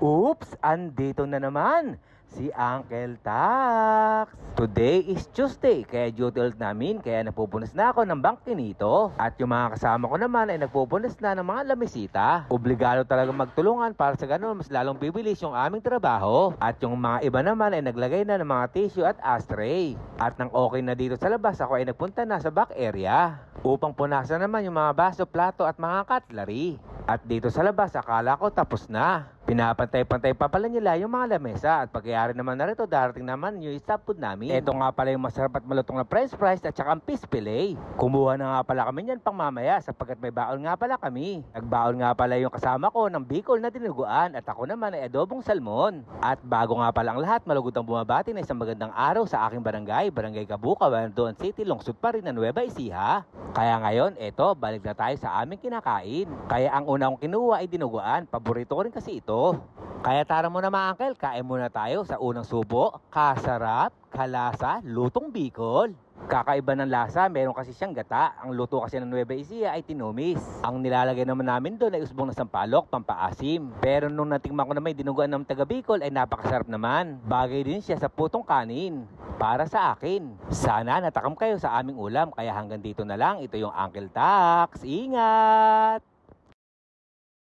Oops! Andito na naman si Uncle Tax. Today is Tuesday, kaya duty ulit namin, kaya napupunas na ako ng bangkinito. At yung mga kasama ko naman ay nagpupunas na ng mga lamisita. Obligado talaga magtulungan para sa ganun mas lalong bibilis yung aming trabaho. At yung mga iba naman ay naglagay na ng mga tissue at ashtray. At nang okay na dito sa labas, ako ay nagpunta na sa back area upang punasan naman yung mga baso, plato at mga cutlery. At dito sa labas, akala ko tapos na. Pinapantay-pantay pa pala nila yung mga lamesa. At pagyari naman na rito, darating naman yung stop food namin. Ito nga pala yung masarap at malutong na french fries at saka ang fish fillet. Kumuha na nga pala kami yan pang mamaya sapagkat may baon nga pala kami. Nagbaon nga pala yung kasama ko ng Bicol na dinuguan at ako naman ay adobong salmon. At bago nga pala ang lahat, malugutang bumabati na isang magandang araw sa aking barangay, Barangay Kabuka, Bandoan City, lungsod pa rin ng Nueva Ecija. Kaya ngayon, eto, balik na tayo sa aming kinakain. Kaya ang una kong kinuha ay dinuguan. Paborito ko rin kasi ito. Kaya tara muna mga uncle, kain muna tayo sa unang subo. Kasarap, kalasa, lutong Bicol. Kakaiba ng lasa, meron kasi siyang gata. Ang luto kasi ng Nueva Ecija ay tinumis. Ang nilalagay naman namin doon ay usbong na sampalok, pampaasim. Pero nung natingman ko na may dinuguan ng taga Bicol ay napakasarap naman. Bagay din siya sa putong kanin. Para sa akin. Sana natakam kayo sa aming ulam. Kaya hanggang dito na lang. Ito yung Uncle Tax. Ingat!